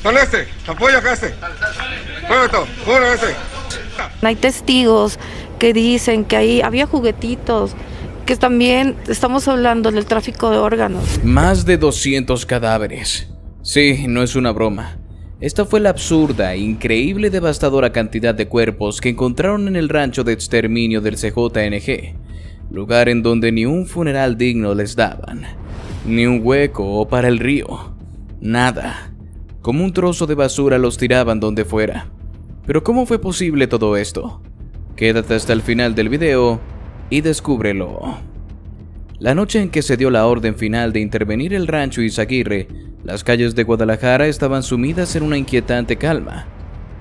Con este, apoya acá este. Con este. Hay testigos que dicen que ahí había juguetitos, que también estamos hablando del tráfico de órganos. Más de 200 cadáveres. Sí, no es una broma. Esta fue la absurda, increíble, devastadora cantidad de cuerpos que encontraron en el rancho de exterminio del CJNG, lugar en donde ni un funeral digno les daban, ni un hueco para el río, nada. Como un trozo de basura los tiraban donde fuera. Pero ¿cómo fue posible todo esto? Quédate hasta el final del video y descúbrelo. La noche en que se dio la orden final de intervenir el rancho Izaguirre, las calles de Guadalajara estaban sumidas en una inquietante calma.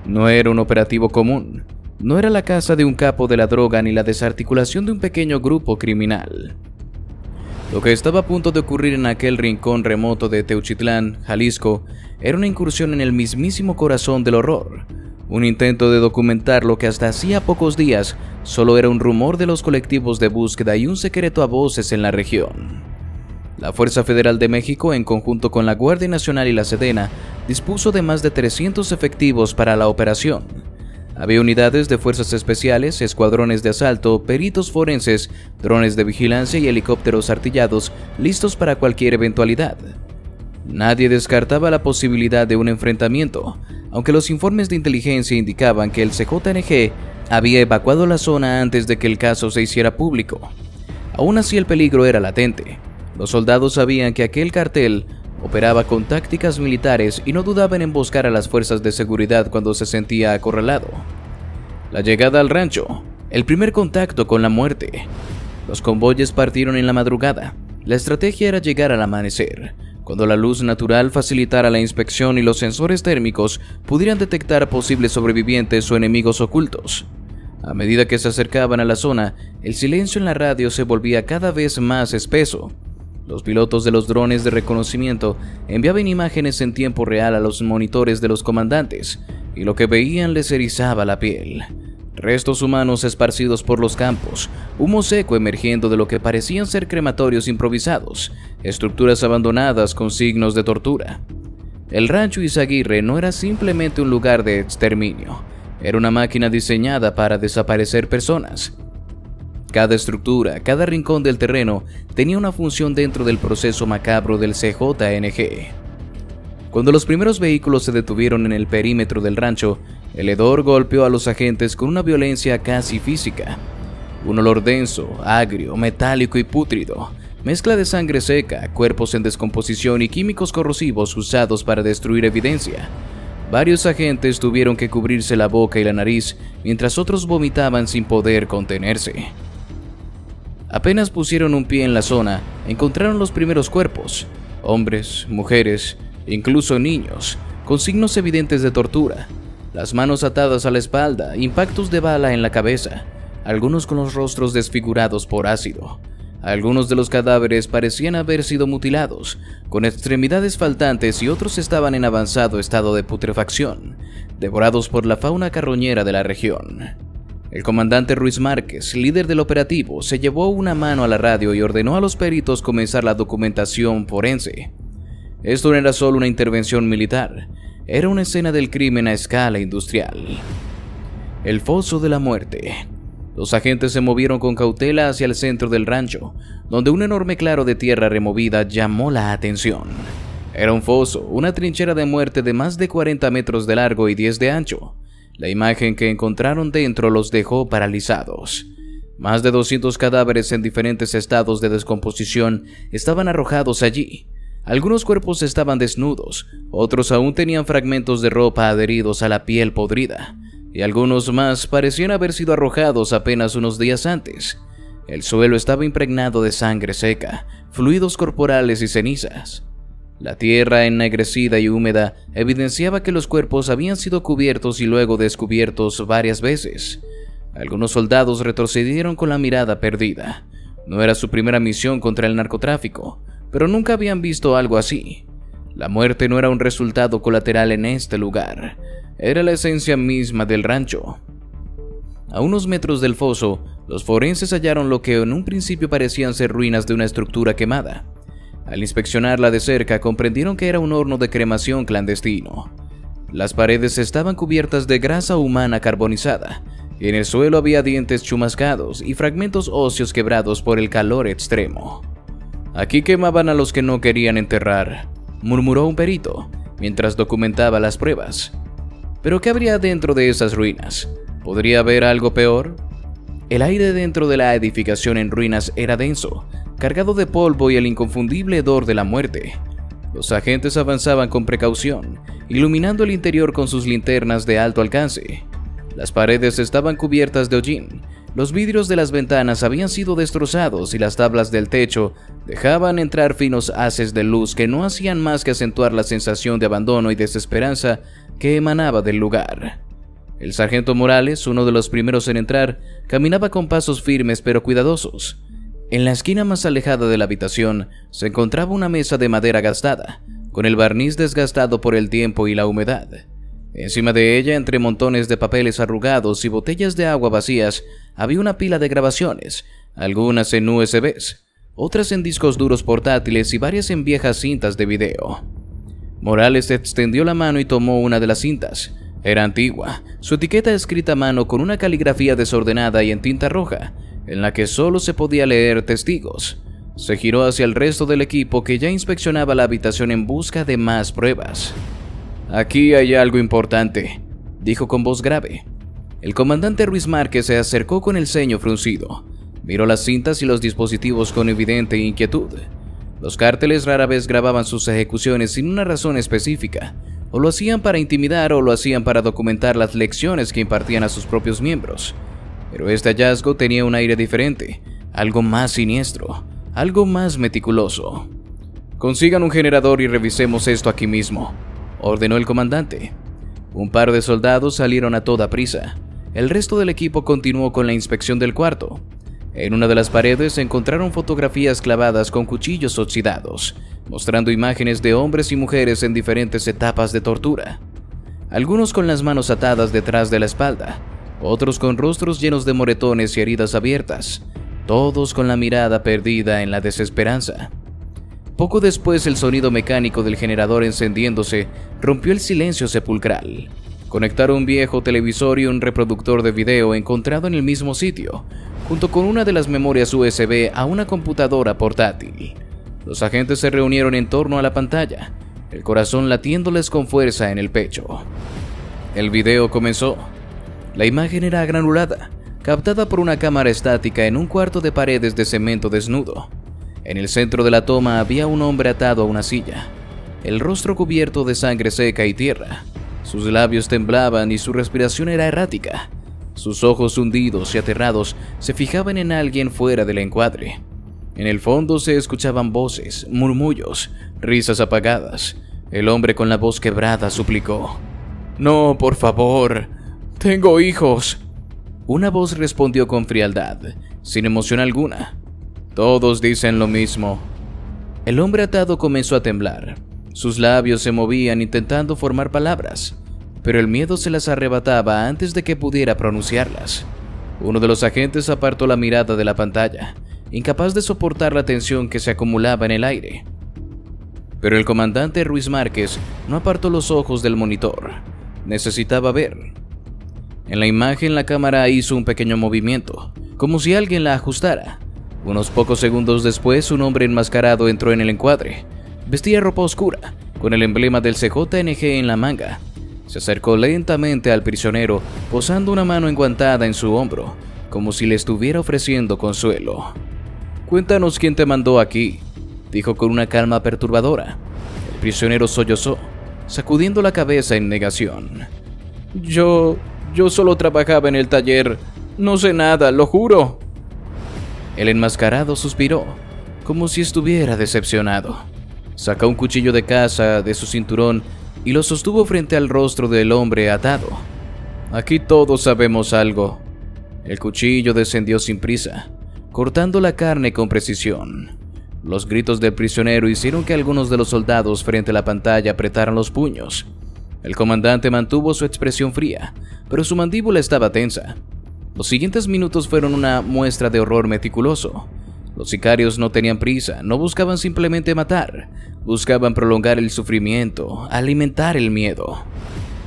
No era un operativo común, no era la casa de un capo de la droga ni la desarticulación de un pequeño grupo criminal. Lo que estaba a punto de ocurrir en aquel rincón remoto de Teuchitlán, Jalisco, era una incursión en el mismísimo corazón del horror. Un intento de documentar lo que hasta hacía pocos días solo era un rumor de los colectivos de búsqueda y un secreto a voces en la región. La Fuerza Federal de México, en conjunto con la Guardia Nacional y la Sedena, dispuso de más de 300 efectivos para la operación. Había unidades de fuerzas especiales, escuadrones de asalto, peritos forenses, drones de vigilancia y helicópteros artillados listos para cualquier eventualidad. Nadie descartaba la posibilidad de un enfrentamiento, aunque los informes de inteligencia indicaban que el CJNG había evacuado la zona antes de que el caso se hiciera público. Aún así, el peligro era latente. Los soldados sabían que aquel cartel operaba con tácticas militares y no dudaba en emboscar a las fuerzas de seguridad cuando se sentía acorralado. La llegada al rancho, el primer contacto con la muerte. Los convoyes partieron en la madrugada. La estrategia era llegar al amanecer, cuando la luz natural facilitara la inspección y los sensores térmicos pudieran detectar posibles sobrevivientes o enemigos ocultos. A medida que se acercaban a la zona, el silencio en la radio se volvía cada vez más espeso. Los pilotos de los drones de reconocimiento enviaban imágenes en tiempo real a los monitores de los comandantes, y lo que veían les erizaba la piel. Restos humanos esparcidos por los campos, humo seco emergiendo de lo que parecían ser crematorios improvisados, estructuras abandonadas con signos de tortura. El rancho Izaguirre no era simplemente un lugar de exterminio, era una máquina diseñada para desaparecer personas. Cada estructura, cada rincón del terreno tenía una función dentro del proceso macabro del CJNG. Cuando los primeros vehículos se detuvieron en el perímetro del rancho, el hedor golpeó a los agentes con una violencia casi física. Un olor denso, agrio, metálico y pútrido, mezcla de sangre seca, cuerpos en descomposición y químicos corrosivos usados para destruir evidencia. Varios agentes tuvieron que cubrirse la boca y la nariz, mientras otros vomitaban sin poder contenerse. Apenas pusieron un pie en la zona, encontraron los primeros cuerpos, hombres, mujeres, incluso niños, con signos evidentes de tortura, las manos atadas a la espalda, impactos de bala en la cabeza, algunos con los rostros desfigurados por ácido. Algunos de los cadáveres parecían haber sido mutilados, con extremidades faltantes, y otros estaban en avanzado estado de putrefacción, devorados por la fauna carroñera de la región. El comandante Ruiz Márquez, líder del operativo, se llevó una mano a la radio y ordenó a los peritos comenzar la documentación forense. Esto no era solo una intervención militar, era una escena del crimen a escala industrial. El foso de la muerte. Los agentes se movieron con cautela hacia el centro del rancho, donde un enorme claro de tierra removida llamó la atención. Era un foso, una trinchera de muerte de más de 40 metros de largo y 10 de ancho. La imagen que encontraron dentro los dejó paralizados. Más de 200 cadáveres en diferentes estados de descomposición estaban arrojados allí. Algunos cuerpos estaban desnudos, otros aún tenían fragmentos de ropa adheridos a la piel podrida, y algunos más parecían haber sido arrojados apenas unos días antes. El suelo estaba impregnado de sangre seca, fluidos corporales y cenizas. La tierra ennegrecida y húmeda evidenciaba que los cuerpos habían sido cubiertos y luego descubiertos varias veces. Algunos soldados retrocedieron con la mirada perdida. No era su primera misión contra el narcotráfico, pero nunca habían visto algo así. La muerte no era un resultado colateral en este lugar, era la esencia misma del rancho. A unos metros del foso, los forenses hallaron lo que en un principio parecían ser ruinas de una estructura quemada. Al inspeccionarla de cerca, comprendieron que era un horno de cremación clandestino. Las paredes estaban cubiertas de grasa humana carbonizada, y en el suelo había dientes chumascados y fragmentos óseos quebrados por el calor extremo. «Aquí quemaban a los que no querían enterrar», murmuró un perito, mientras documentaba las pruebas. ¿Pero qué habría dentro de esas ruinas? ¿Podría haber algo peor? El aire dentro de la edificación en ruinas era denso, cargado de polvo y el inconfundible hedor de la muerte. Los agentes avanzaban con precaución, iluminando el interior con sus linternas de alto alcance. Las paredes estaban cubiertas de hollín, los vidrios de las ventanas habían sido destrozados y las tablas del techo dejaban entrar finos haces de luz que no hacían más que acentuar la sensación de abandono y desesperanza que emanaba del lugar. El sargento Morales, uno de los primeros en entrar, caminaba con pasos firmes pero cuidadosos. En la esquina más alejada de la habitación se encontraba una mesa de madera gastada, con el barniz desgastado por el tiempo y la humedad. Encima de ella, entre montones de papeles arrugados y botellas de agua vacías, había una pila de grabaciones, algunas en USBs, otras en discos duros portátiles y varias en viejas cintas de video. Morales extendió la mano y tomó una de las cintas. Era antigua, su etiqueta escrita a mano con una caligrafía desordenada y en tinta roja, en la que solo se podía leer testigos. Se giró hacia el resto del equipo que ya inspeccionaba la habitación en busca de más pruebas. «Aquí hay algo importante», dijo con voz grave. El comandante Ruiz Márquez se acercó con el ceño fruncido. Miró las cintas y los dispositivos con evidente inquietud. Los cárteles rara vez grababan sus ejecuciones sin una razón específica. O lo hacían para intimidar o lo hacían para documentar las lecciones que impartían a sus propios miembros. Pero este hallazgo tenía un aire diferente, algo más siniestro, algo más meticuloso. «Consigan un generador y revisemos esto aquí mismo», ordenó el comandante. Un par de soldados salieron a toda prisa. El resto del equipo continuó con la inspección del cuarto. En una de las paredes se encontraron fotografías clavadas con cuchillos oxidados, mostrando imágenes de hombres y mujeres en diferentes etapas de tortura. Algunos con las manos atadas detrás de la espalda, otros con rostros llenos de moretones y heridas abiertas, todos con la mirada perdida en la desesperanza. Poco después, el sonido mecánico del generador encendiéndose rompió el silencio sepulcral. Conectaron un viejo televisor y un reproductor de video encontrado en el mismo sitio, junto con una de las memorias USB a una computadora portátil. Los agentes se reunieron en torno a la pantalla, el corazón latiéndoles con fuerza en el pecho. El video comenzó. La imagen era granulada, captada por una cámara estática en un cuarto de paredes de cemento desnudo. En el centro de la toma había un hombre atado a una silla, el rostro cubierto de sangre seca y tierra. Sus labios temblaban y su respiración era errática. Sus ojos hundidos y aterrados se fijaban en alguien fuera del encuadre. En el fondo se escuchaban voces, murmullos, risas apagadas. El hombre con la voz quebrada suplicó: «No, por favor, tengo hijos». Una voz respondió con frialdad, sin emoción alguna: «Todos dicen lo mismo». El hombre atado comenzó a temblar. Sus labios se movían intentando formar palabras, pero el miedo se las arrebataba antes de que pudiera pronunciarlas. Uno de los agentes apartó la mirada de la pantalla, incapaz de soportar la tensión que se acumulaba en el aire. Pero el comandante Ruiz Márquez no apartó los ojos del monitor. Necesitaba ver. En la imagen, la cámara hizo un pequeño movimiento, como si alguien la ajustara. Unos pocos segundos después, un hombre enmascarado entró en el encuadre. Vestía ropa oscura, con el emblema del CJNG en la manga. Se acercó lentamente al prisionero, posando una mano enguantada en su hombro, como si le estuviera ofreciendo consuelo. «Cuéntanos quién te mandó aquí», dijo con una calma perturbadora. El prisionero sollozó, sacudiendo la cabeza en negación. Yo solo trabajaba en el taller. No sé nada, lo juro». El enmascarado suspiró, como si estuviera decepcionado. Sacó un cuchillo de caza de su cinturón y lo sostuvo frente al rostro del hombre atado. «Aquí todos sabemos algo». El cuchillo descendió sin prisa, cortando la carne con precisión. Los gritos del prisionero hicieron que algunos de los soldados frente a la pantalla apretaran los puños. El comandante mantuvo su expresión fría, pero su mandíbula estaba tensa. Los siguientes minutos fueron una muestra de horror meticuloso. Los sicarios no tenían prisa, no buscaban simplemente matar, buscaban prolongar el sufrimiento, alimentar el miedo.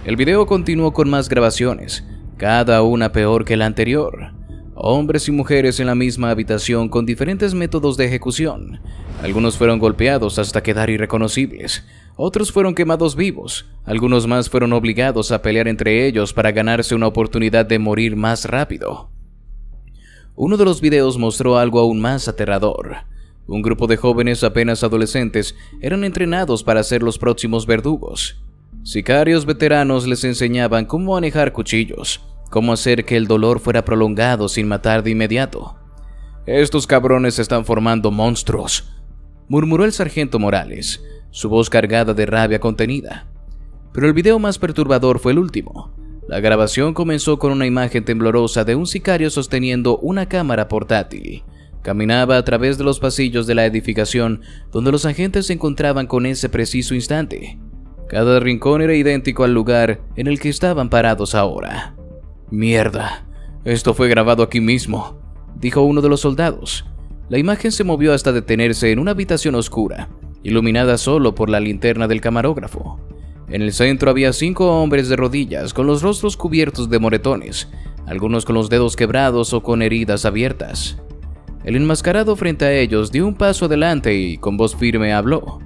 El video continuó con más grabaciones, cada una peor que la anterior. Hombres y mujeres en la misma habitación con diferentes métodos de ejecución. Algunos fueron golpeados hasta quedar irreconocibles, otros fueron quemados vivos, algunos más fueron obligados a pelear entre ellos para ganarse una oportunidad de morir más rápido. Uno de los videos mostró algo aún más aterrador. Un grupo de jóvenes apenas adolescentes eran entrenados para ser los próximos verdugos. Sicarios veteranos les enseñaban cómo manejar cuchillos, cómo hacer que el dolor fuera prolongado sin matar de inmediato. «Estos cabrones se están formando monstruos», murmuró el sargento Morales, su voz cargada de rabia contenida. Pero el video más perturbador fue el último. La grabación comenzó con una imagen temblorosa de un sicario sosteniendo una cámara portátil. Caminaba a través de los pasillos de la edificación donde los agentes se encontraban con ese preciso instante. Cada rincón era idéntico al lugar en el que estaban parados ahora. «Mierda, esto fue grabado aquí mismo», dijo uno de los soldados. La imagen se movió hasta detenerse en una habitación oscura, iluminada solo por la linterna del camarógrafo. En el centro había 5 hombres de rodillas con los rostros cubiertos de moretones, algunos con los dedos quebrados o con heridas abiertas. El enmascarado frente a ellos dio un paso adelante y con voz firme habló.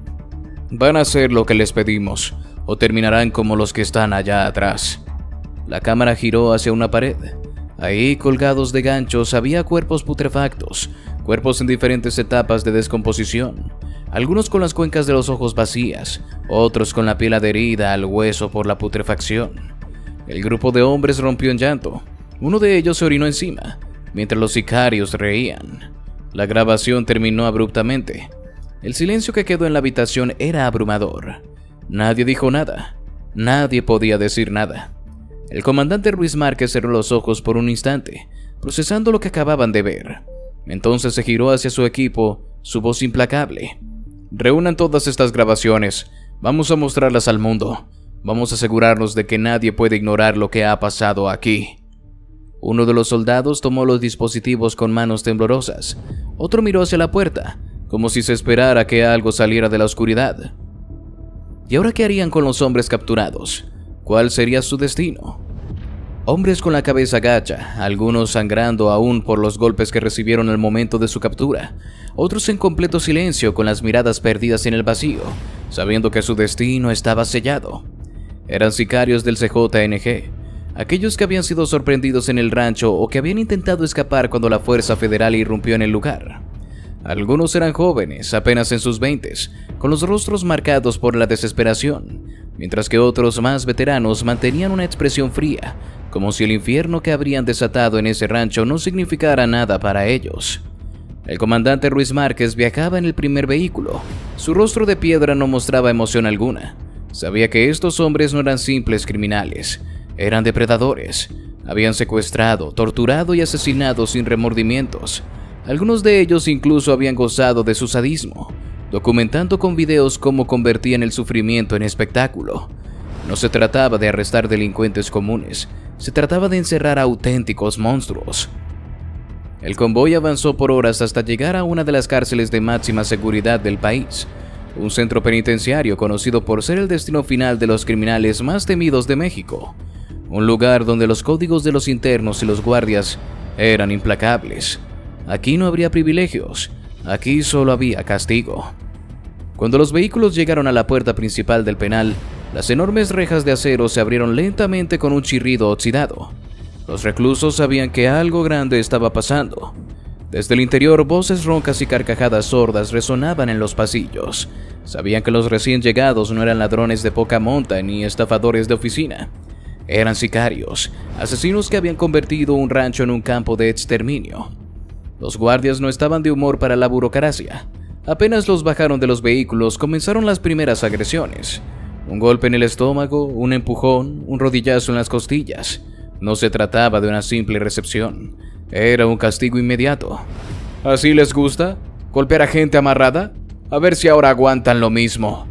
«Van a hacer lo que les pedimos, o terminarán como los que están allá atrás». La cámara giró hacia una pared. Ahí, colgados de ganchos, había cuerpos putrefactos, cuerpos en diferentes etapas de descomposición, algunos con las cuencas de los ojos vacías, otros con la piel adherida al hueso por la putrefacción. El grupo de hombres rompió en llanto. Uno de ellos se orinó encima, mientras los sicarios reían. La grabación terminó abruptamente. El silencio que quedó en la habitación era abrumador. Nadie dijo nada. Nadie podía decir nada. El comandante Ruiz Márquez cerró los ojos por un instante, procesando lo que acababan de ver. Entonces se giró hacia su equipo, su voz implacable. «Reúnan todas estas grabaciones. Vamos a mostrarlas al mundo. Vamos a asegurarnos de que nadie puede ignorar lo que ha pasado aquí». Uno de los soldados tomó los dispositivos con manos temblorosas. Otro miró hacia la puerta, como si se esperara que algo saliera de la oscuridad. ¿Y ahora qué harían con los hombres capturados? ¿Cuál sería su destino? Hombres con la cabeza gacha, algunos sangrando aún por los golpes que recibieron al momento de su captura, otros en completo silencio con las miradas perdidas en el vacío, sabiendo que su destino estaba sellado. Eran sicarios del CJNG, aquellos que habían sido sorprendidos en el rancho o que habían intentado escapar cuando la Fuerza Federal irrumpió en el lugar. Algunos eran jóvenes, apenas en sus 20s, con los rostros marcados por la desesperación, mientras que otros más veteranos mantenían una expresión fría, como si el infierno que habrían desatado en ese rancho no significara nada para ellos. El comandante Ruiz Márquez viajaba en el primer vehículo. Su rostro de piedra no mostraba emoción alguna. Sabía que estos hombres no eran simples criminales, eran depredadores. Habían secuestrado, torturado y asesinado sin remordimientos. Algunos de ellos incluso habían gozado de su sadismo, documentando con videos cómo convertían el sufrimiento en espectáculo. No se trataba de arrestar delincuentes comunes, se trataba de encerrar a auténticos monstruos. El convoy avanzó por horas hasta llegar a una de las cárceles de máxima seguridad del país, un centro penitenciario conocido por ser el destino final de los criminales más temidos de México, un lugar donde los códigos de los internos y los guardias eran implacables. Aquí no habría privilegios, aquí solo había castigo. Cuando los vehículos llegaron a la puerta principal del penal, las enormes rejas de acero se abrieron lentamente con un chirrido oxidado. Los reclusos sabían que algo grande estaba pasando. Desde el interior, voces roncas y carcajadas sordas resonaban en los pasillos. Sabían que los recién llegados no eran ladrones de poca monta ni estafadores de oficina. Eran sicarios, asesinos que habían convertido un rancho en un campo de exterminio. Los guardias no estaban de humor para la burocracia. Apenas los bajaron de los vehículos, comenzaron las primeras agresiones. Un golpe en el estómago, un empujón, un rodillazo en las costillas. No se trataba de una simple recepción. Era un castigo inmediato. ¿Así les gusta? ¿Golpear a gente amarrada? A ver si ahora aguantan lo mismo.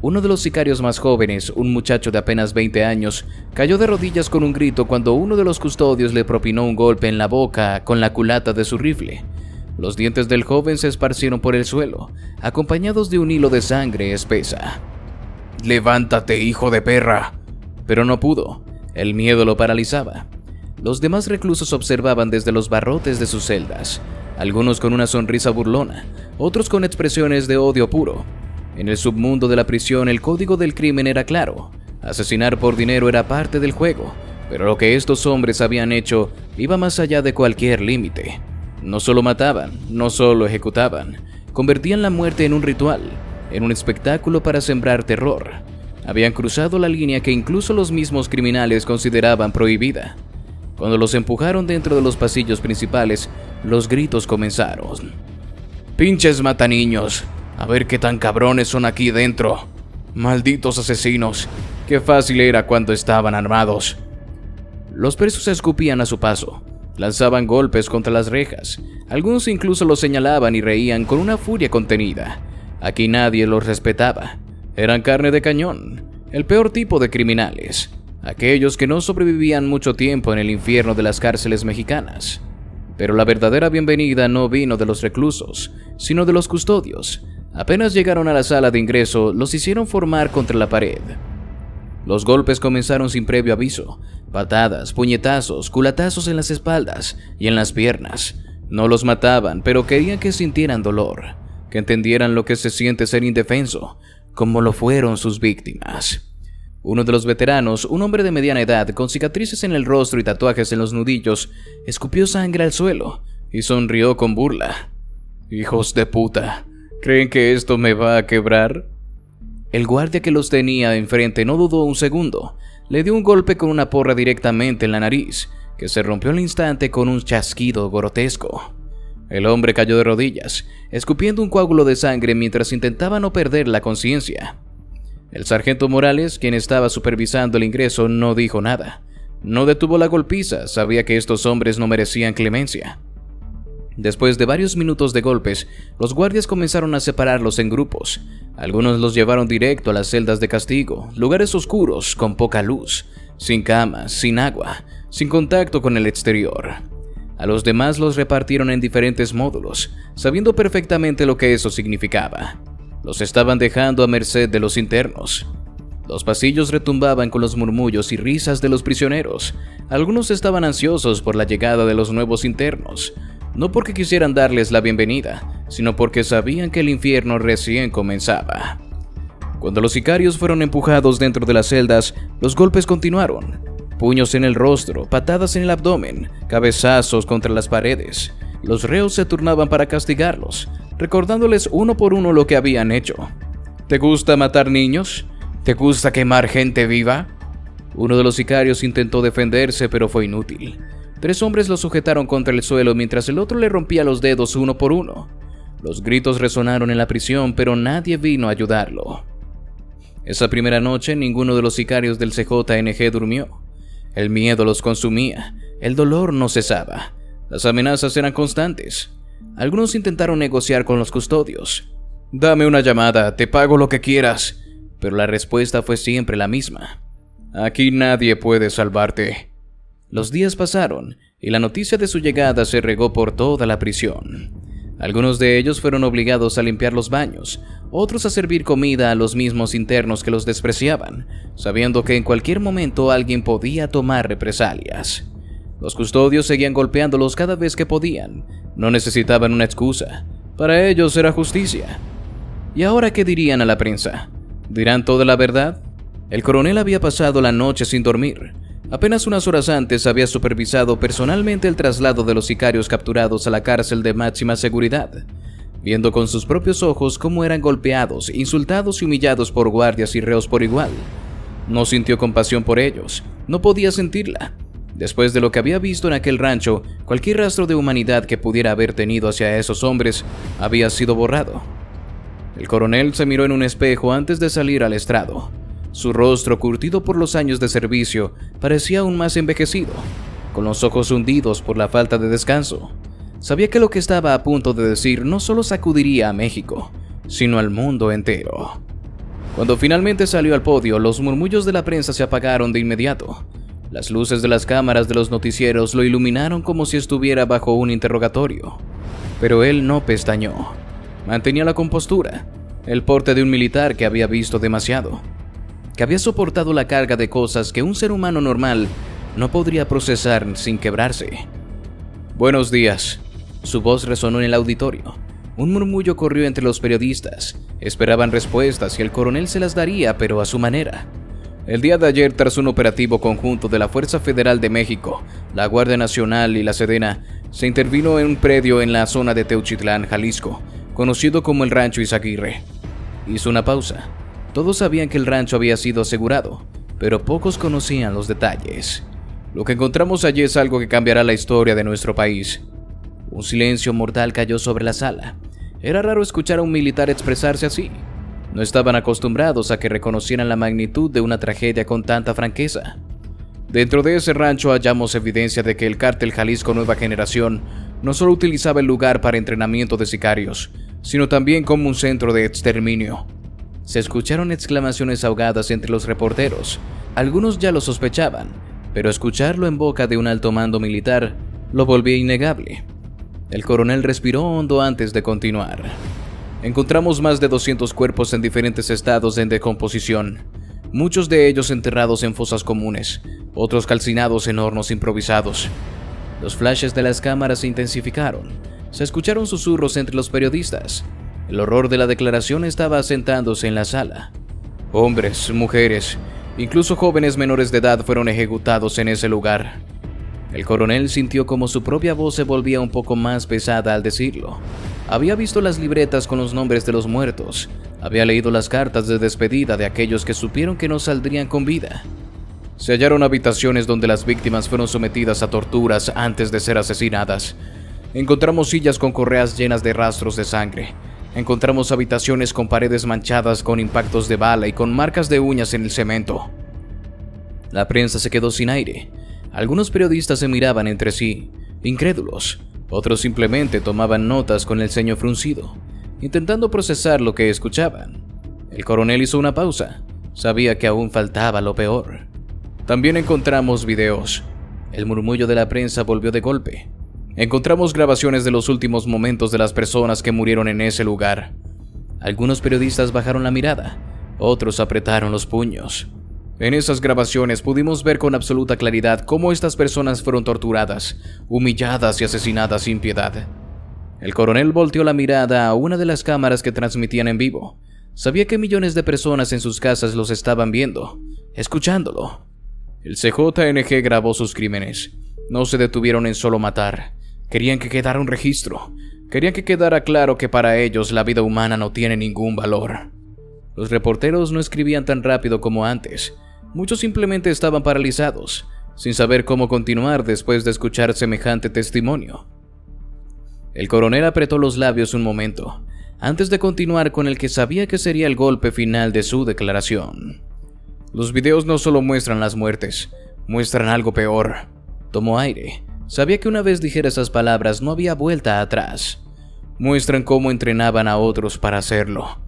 Uno de los sicarios más jóvenes, un muchacho de apenas 20 años, cayó de rodillas con un grito cuando uno de los custodios le propinó un golpe en la boca con la culata de su rifle. Los dientes del joven se esparcieron por el suelo, acompañados de un hilo de sangre espesa. «Levántate, hijo de perra», pero no pudo. El miedo lo paralizaba. Los demás reclusos observaban desde los barrotes de sus celdas, algunos con una sonrisa burlona, otros con expresiones de odio puro. En el submundo de la prisión el código del crimen era claro. Asesinar por dinero era parte del juego, pero lo que estos hombres habían hecho iba más allá de cualquier límite. No solo mataban, no solo ejecutaban, convertían la muerte en un ritual, en un espectáculo para sembrar terror. Habían cruzado la línea que incluso los mismos criminales consideraban prohibida. Cuando los empujaron dentro de los pasillos principales, los gritos comenzaron. «¡Pinches mataniños! A ver qué tan cabrones son aquí dentro. ¡Malditos asesinos! ¡Qué fácil era cuando estaban armados!». Los presos escupían a su paso, lanzaban golpes contra las rejas, algunos incluso los señalaban y reían con una furia contenida. Aquí nadie los respetaba, eran carne de cañón, el peor tipo de criminales, aquellos que no sobrevivían mucho tiempo en el infierno de las cárceles mexicanas. Pero la verdadera bienvenida no vino de los reclusos, sino de los custodios. Apenas llegaron a la sala de ingreso, los hicieron formar contra la pared. Los golpes comenzaron sin previo aviso. Patadas, puñetazos, culatazos en las espaldas y en las piernas. No los mataban, pero querían que sintieran dolor, que entendieran lo que se siente ser indefenso, como lo fueron sus víctimas. Uno de los veteranos, un hombre de mediana edad, con cicatrices en el rostro y tatuajes en los nudillos, escupió sangre al suelo y sonrió con burla. «Hijos de puta, ¿creen que esto me va a quebrar?». El guardia que los tenía enfrente no dudó un segundo. Le dio un golpe con una porra directamente en la nariz, que se rompió al instante con un chasquido grotesco. El hombre cayó de rodillas, escupiendo un coágulo de sangre mientras intentaba no perder la conciencia. El sargento Morales, quien estaba supervisando el ingreso, no dijo nada. No detuvo la golpiza, sabía que estos hombres no merecían clemencia. Después de varios minutos de golpes, los guardias comenzaron a separarlos en grupos. Algunos los llevaron directo a las celdas de castigo, lugares oscuros, con poca luz, sin camas, sin agua, sin contacto con el exterior. A los demás los repartieron en diferentes módulos, sabiendo perfectamente lo que eso significaba. Los estaban dejando a merced de los internos. Los pasillos retumbaban con los murmullos y risas de los prisioneros. Algunos estaban ansiosos por la llegada de los nuevos internos, no porque quisieran darles la bienvenida, sino porque sabían que el infierno recién comenzaba. Cuando los sicarios fueron empujados dentro de las celdas, los golpes continuaron. Puños en el rostro, patadas en el abdomen, cabezazos contra las paredes. Los reos se turnaban para castigarlos, recordándoles uno por uno lo que habían hecho. ¿Te gusta matar niños? ¿Te gusta quemar gente viva? Uno de los sicarios intentó defenderse, pero fue inútil. 3 hombres lo sujetaron contra el suelo mientras el otro le rompía los dedos uno por uno. Los gritos resonaron en la prisión, pero nadie vino a ayudarlo. Esa primera noche, ninguno de los sicarios del CJNG durmió. El miedo los consumía, el dolor no cesaba, las amenazas eran constantes. Algunos intentaron negociar con los custodios. «Dame una llamada, te pago lo que quieras», pero la respuesta fue siempre la misma. «Aquí nadie puede salvarte». Los días pasaron y la noticia de su llegada se regó por toda la prisión. Algunos de ellos fueron obligados a limpiar los baños, otros a servir comida a los mismos internos que los despreciaban, sabiendo que en cualquier momento alguien podía tomar represalias. Los custodios seguían golpeándolos cada vez que podían, no necesitaban una excusa, para ellos era justicia. ¿Y ahora qué dirían a la prensa? ¿Dirán toda la verdad? El coronel había pasado la noche sin dormir. Apenas unas horas antes había supervisado personalmente el traslado de los sicarios capturados a la cárcel de máxima seguridad, viendo con sus propios ojos cómo eran golpeados, insultados y humillados por guardias y reos por igual. No sintió compasión por ellos, no podía sentirla. Después de lo que había visto en aquel rancho, cualquier rastro de humanidad que pudiera haber tenido hacia esos hombres había sido borrado. El coronel se miró en un espejo antes de salir al estrado. Su rostro, curtido por los años de servicio, parecía aún más envejecido, con los ojos hundidos por la falta de descanso. Sabía que lo que estaba a punto de decir no solo sacudiría a México, sino al mundo entero. Cuando finalmente salió al podio, los murmullos de la prensa se apagaron de inmediato. Las luces de las cámaras de los noticieros lo iluminaron como si estuviera bajo un interrogatorio. Pero él no pestañeó. Mantenía la compostura, el porte de un militar que había visto demasiado. que había soportado la carga de cosas que un ser humano normal no podría procesar sin quebrarse. «Buenos días». Su voz resonó en el auditorio. Un murmullo corrió entre los periodistas. Esperaban respuestas y el coronel se las daría, pero a su manera. El día de ayer, tras un operativo conjunto de la Fuerza Federal de México, la Guardia Nacional y la Sedena, se intervino en un predio en la zona de Teuchitlán, Jalisco, conocido como el Rancho Izaguirre. Hizo una pausa. Todos sabían que el rancho había sido asegurado, pero pocos conocían los detalles. Lo que encontramos allí es algo que cambiará la historia de nuestro país. Un silencio mortal cayó sobre la sala. Era raro escuchar a un militar expresarse así. No estaban acostumbrados a que reconocieran la magnitud de una tragedia con tanta franqueza. Dentro de ese rancho hallamos evidencia de que el cártel Jalisco Nueva Generación no solo utilizaba el lugar para entrenamiento de sicarios, sino también como un centro de exterminio. Se escucharon exclamaciones ahogadas entre los reporteros. Algunos ya lo sospechaban, pero escucharlo en boca de un alto mando militar lo volvía innegable. El coronel respiró hondo antes de continuar. Encontramos más de 200 cuerpos en diferentes estados de decomposición, muchos de ellos enterrados en fosas comunes, otros calcinados en hornos improvisados. Los flashes de las cámaras se intensificaron. Se escucharon susurros entre los periodistas. El horror de la declaración estaba asentándose en la sala. Hombres, mujeres, incluso jóvenes menores de edad fueron ejecutados en ese lugar. El coronel sintió como su propia voz se volvía un poco más pesada al decirlo. Había visto las libretas con los nombres de los muertos. Había leído las cartas de despedida de aquellos que supieron que no saldrían con vida. Se hallaron habitaciones donde las víctimas fueron sometidas a torturas antes de ser asesinadas. Encontramos sillas con correas llenas de rastros de sangre. Encontramos habitaciones con paredes manchadas con impactos de bala y con marcas de uñas en el cemento. La prensa se quedó sin aire. Algunos periodistas se miraban entre sí, incrédulos. Otros simplemente tomaban notas con el ceño fruncido, intentando procesar lo que escuchaban. El coronel hizo una pausa. Sabía que aún faltaba lo peor. También encontramos videos. El murmullo de la prensa volvió de golpe. Encontramos grabaciones de los últimos momentos de las personas que murieron en ese lugar. Algunos periodistas bajaron la mirada, otros apretaron los puños. En esas grabaciones pudimos ver con absoluta claridad cómo estas personas fueron torturadas, humilladas y asesinadas sin piedad. El coronel volteó la mirada a una de las cámaras que transmitían en vivo. Sabía que millones de personas en sus casas los estaban viendo, escuchándolo. El CJNG grabó sus crímenes. No se detuvieron en solo matar. Querían que quedara un registro. Querían que quedara claro que para ellos la vida humana no tiene ningún valor. Los reporteros no escribían tan rápido como antes. Muchos simplemente estaban paralizados, sin saber cómo continuar después de escuchar semejante testimonio. El coronel apretó los labios un momento, antes de continuar con el que sabía que sería el golpe final de su declaración. Los videos no solo muestran las muertes, muestran algo peor. Tomó aire. Sabía que una vez dijera esas palabras no había vuelta atrás. Muestran cómo entrenaban a otros para hacerlo.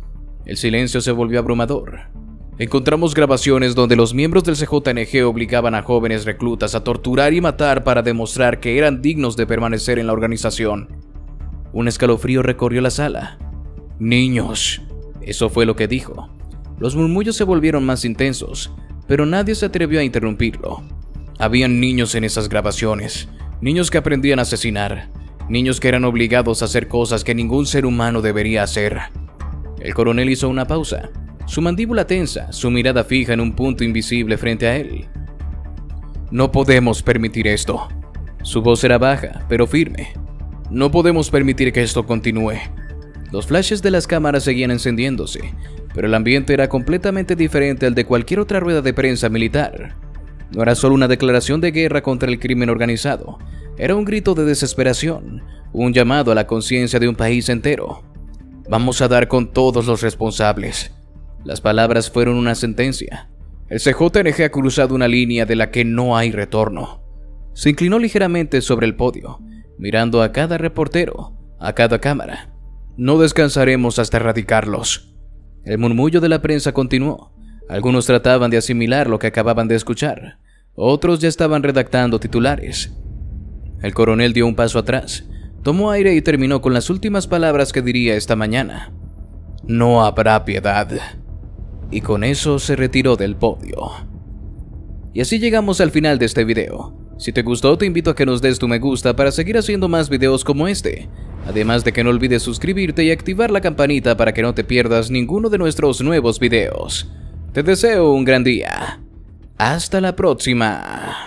El silencio se volvió abrumador. Encontramos grabaciones donde los miembros del CJNG obligaban a jóvenes reclutas a torturar y matar para demostrar que eran dignos de permanecer en la organización. Un escalofrío recorrió la sala. «Niños», eso fue lo que dijo. Los murmullos se volvieron más intensos, pero nadie se atrevió a interrumpirlo. Habían niños en esas grabaciones, niños que aprendían a asesinar, niños que eran obligados a hacer cosas que ningún ser humano debería hacer. El coronel hizo una pausa, su mandíbula tensa, su mirada fija en un punto invisible frente a él. «No podemos permitir esto». Su voz era baja, pero firme. «No podemos permitir que esto continúe». Los flashes de las cámaras seguían encendiéndose, pero el ambiente era completamente diferente al de cualquier otra rueda de prensa militar. No era solo una declaración de guerra contra el crimen organizado, era un grito de desesperación, un llamado a la conciencia de un país entero. «Vamos a dar con todos los responsables». Las palabras fueron una sentencia. El CJNG ha cruzado una línea de la que no hay retorno. Se inclinó ligeramente sobre el podio, mirando a cada reportero, a cada cámara. «No descansaremos hasta erradicarlos». El murmullo de la prensa continuó. Algunos trataban de asimilar lo que acababan de escuchar. Otros ya estaban redactando titulares. El coronel dio un paso atrás, tomó aire y terminó con las últimas palabras que diría esta mañana. «No habrá piedad». y con eso se retiró del podio. Y así llegamos al final de este video. Si te gustó, te invito a que nos des tu me gusta para seguir haciendo más videos como este. Además de que no olvides suscribirte y activar la campanita para que no te pierdas ninguno de nuestros nuevos videos. Te deseo un gran día. Hasta la próxima.